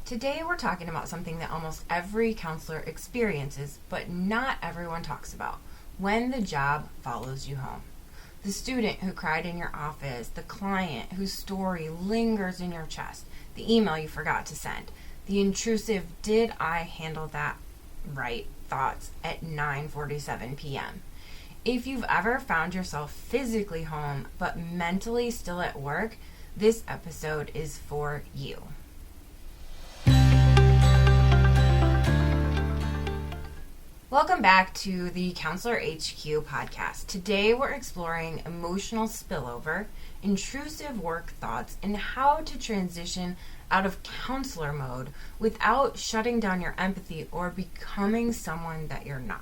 Today we're talking about something that almost every counselor experiences, but not everyone talks about: when the job follows you home. The student who cried in your office, the client whose story lingers in your chest, the email you forgot to send, the intrusive "did I handle that right?" thoughts at 9:47 p.m. If you've ever found yourself physically home but mentally still at work, this episode is for you. Welcome back to the Counselor HQ podcast. Today we're exploring emotional spillover, intrusive work thoughts, and how to transition out of counselor mode without shutting down your empathy or becoming someone that you're not.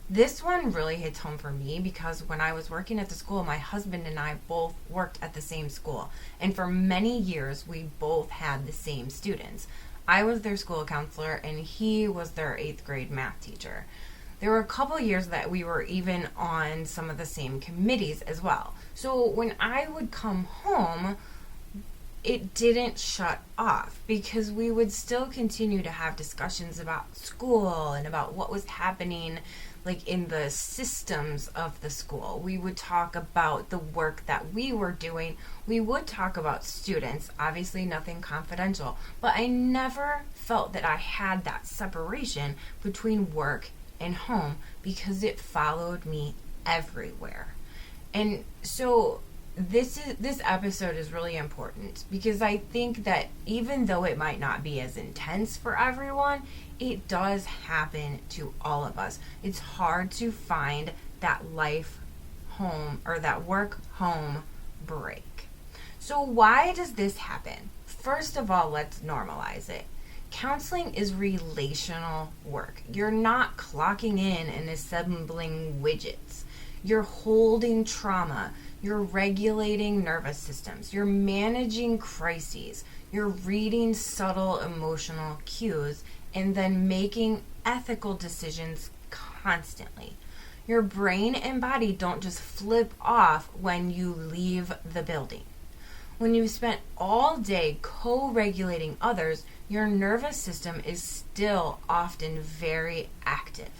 This one really hits home for me because when I was working at the school, my husband and I both worked at the same school, and for many years we both had the same students. I was their school counselor and he was their 8th grade math teacher. There were a couple years that we were even on some of the same committees as well. So when I would come home, it didn't shut off because we would still continue to have discussions about school and about what was happening like in the systems of the school. We would talk about the work that we were doing. We would talk about students, obviously nothing confidential, but I never felt that I had that separation between work and home because it followed me everywhere. And so this episode is really important because I think that even though it might not be as intense for everyone, it does happen to all of us. It's hard to find that life home or that work home break. So why does this happen? First of all, let's normalize it. Counseling is relational work. You're not clocking in and assembling widgets. You're holding trauma. You're regulating nervous systems. You're managing crises. You're reading subtle emotional cues and then making ethical decisions constantly. Your brain and body don't just flip off when you leave the building. When you've spent all day co-regulating others, your nervous system is still often very active.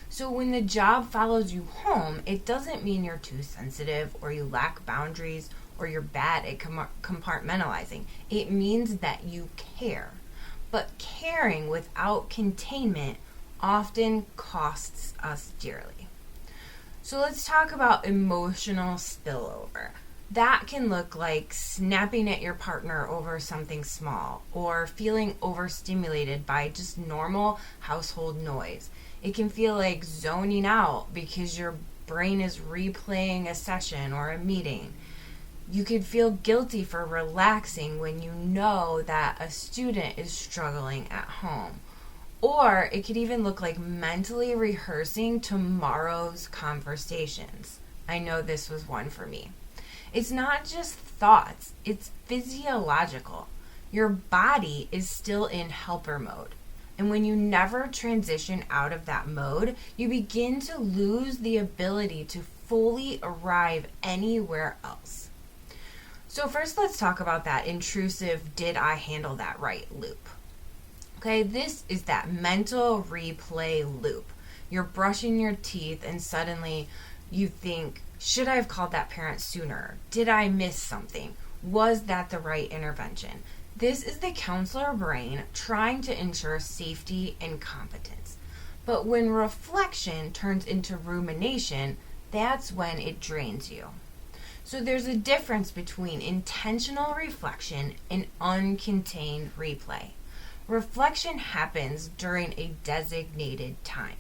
So when the job follows you home, it doesn't mean you're too sensitive or you lack boundaries or you're bad at compartmentalizing. It means that you care. But caring without containment often costs us dearly. So let's talk about emotional spillover. That can look like snapping at your partner over something small or feeling overstimulated by just normal household noise. It can feel like zoning out because your brain is replaying a session or a meeting. You could feel guilty for relaxing when you know that a student is struggling at home. Or it could even look like mentally rehearsing tomorrow's conversations. I know this was one for me. It's not just thoughts, it's physiological. Your body is still in helper mode. And when you never transition out of that mode, you begin to lose the ability to fully arrive anywhere else. So first, let's talk about that intrusive "did I handle that right?" loop. Okay, this is that mental replay loop. You're brushing your teeth and suddenly you think, should I have called that parent sooner? Did I miss something? Was that the right intervention? This is the counselor brain trying to ensure safety and competence. But when reflection turns into rumination, that's when it drains you. So there's a difference between intentional reflection and uncontained replay. Reflection happens during a designated time.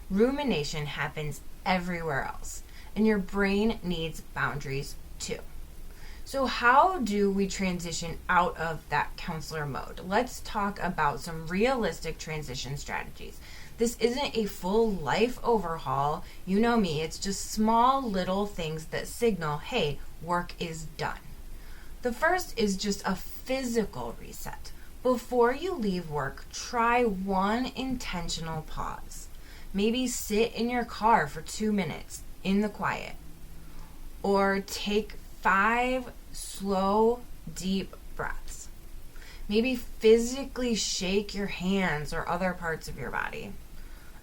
Rumination happens everywhere else, and your brain needs boundaries too. So how do we transition out of that counselor mode? Let's talk about some realistic transition strategies. This isn't a full life overhaul. You know me, it's just small little things that signal, hey, work is done. The first is just a physical reset. Before you leave work, try one intentional pause. Maybe sit in your car for 2 minutes in the quiet. Or take 5 slow, deep breaths. Maybe physically shake your hands or other parts of your body.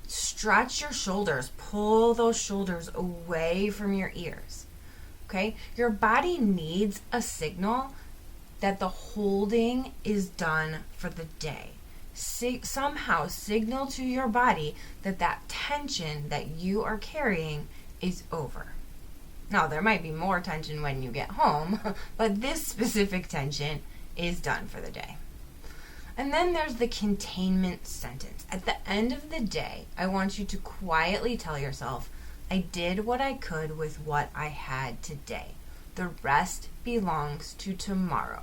Stretch your shoulders. Pull those shoulders away from your ears. Okay? Your body needs a signal that the holding is done for the day. Somehow signal to your body that that tension that you are carrying is over. Now, there might be more tension when you get home, but this specific tension is done for the day. And then there's the containment sentence. At the end of the day, I want you to quietly tell yourself, I did what I could with what I had today. The rest belongs to tomorrow.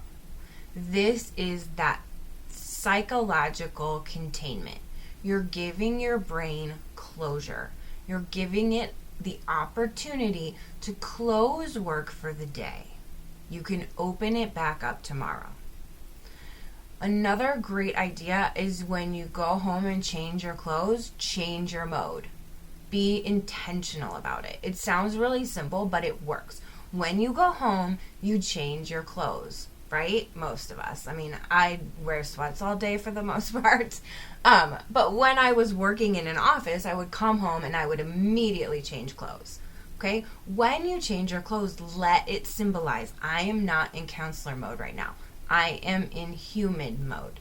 This is that psychological containment. You're giving your brain closure. You're giving it the opportunity to close work for the day. You can open it back up tomorrow. Another great idea is when you go home and change your clothes, change your mode. Be intentional about it. It sounds really simple, but it works. When you go home, you change your clothes, right? Most of us. I mean, I wear sweats all day for the most part. But when I was working in an office, I would come home and I would immediately change clothes. Okay? When you change your clothes, let it symbolize, I am not in counselor mode right now. I am in human mode.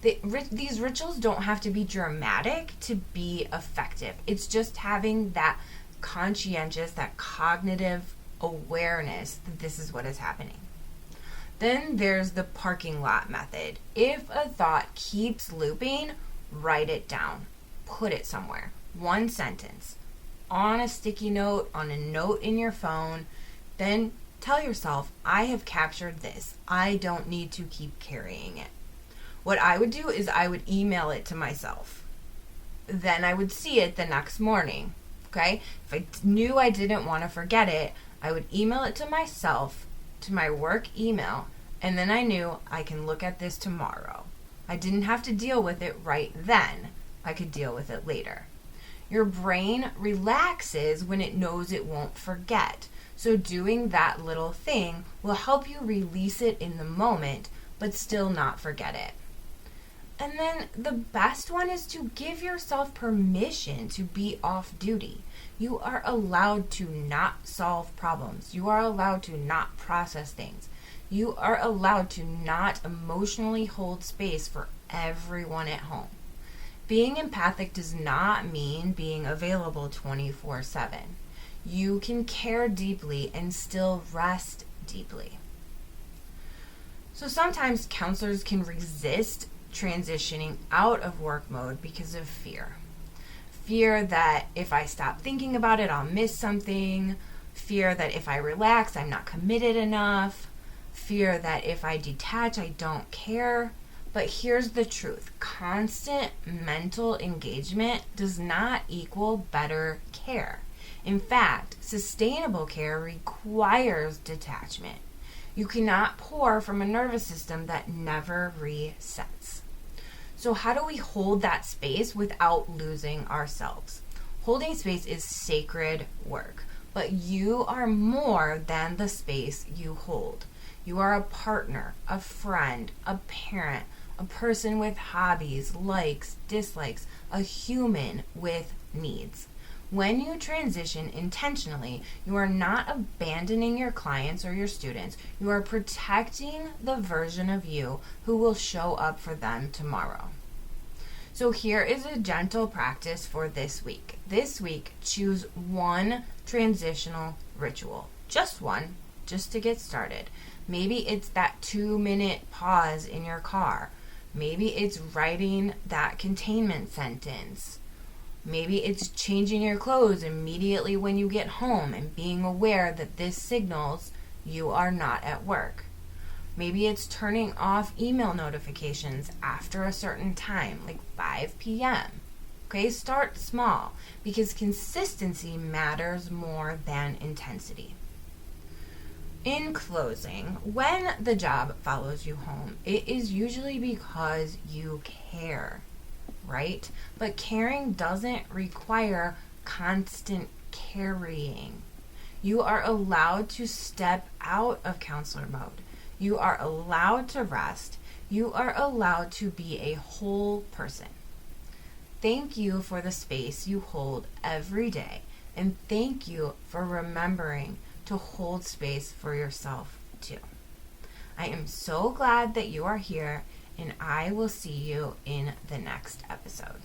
These rituals don't have to be dramatic to be effective. It's just having that conscientious, that cognitive awareness that this is what is happening. Then there's the parking lot method. If a thought keeps looping, write it down. Put it somewhere. One sentence. On a sticky note, on a note in your phone. Then tell yourself, I have captured this. I don't need to keep carrying it. What I would do is I would email it to myself. Then I would see it the next morning. Okay? If I knew I didn't want to forget it, I would email it to myself, to my work email, and then I knew I can look at this tomorrow. I didn't have to deal with it right then. I could deal with it later. Your brain relaxes when it knows it won't forget. So doing that little thing will help you release it in the moment, but still not forget it. And then the best one is to give yourself permission to be off duty. You are allowed to not solve problems. You are allowed to not process things. You are allowed to not emotionally hold space for everyone at home. Being empathic does not mean being available 24/7. You can care deeply and still rest deeply. So sometimes counselors can resist transitioning out of work mode because of fear. Fear that if I stop thinking about it, I'll miss something. Fear that if I relax, I'm not committed enough. Fear that if I detach, I don't care. But here's the truth. Constant mental engagement does not equal better care. In fact, sustainable care requires detachment. You cannot pour from a nervous system that never resets. So how do we hold that space without losing ourselves? Holding space is sacred work, but you are more than the space you hold. You are a partner, a friend, a parent, a person with hobbies, likes, dislikes, a human with needs. When you transition intentionally, you are not abandoning your clients or your students. You are protecting the version of you who will show up for them tomorrow. So here is a gentle practice for this week. This week, choose one transitional ritual. Just one, just to get started. Maybe it's that 2-minute pause in your car. Maybe it's writing that containment sentence. Maybe it's changing your clothes immediately when you get home and being aware that this signals you are not at work. Maybe it's turning off email notifications after a certain time, like 5 p.m. Okay, start small because consistency matters more than intensity. In closing, when the job follows you home, it is usually because you care, right? But caring doesn't require constant carrying. You are allowed to step out of counselor mode. You are allowed to rest. You are allowed to be a whole person. Thank you for the space you hold every day, and thank you for remembering to hold space for yourself too. I am so glad that you are here, and I will see you in the next episode.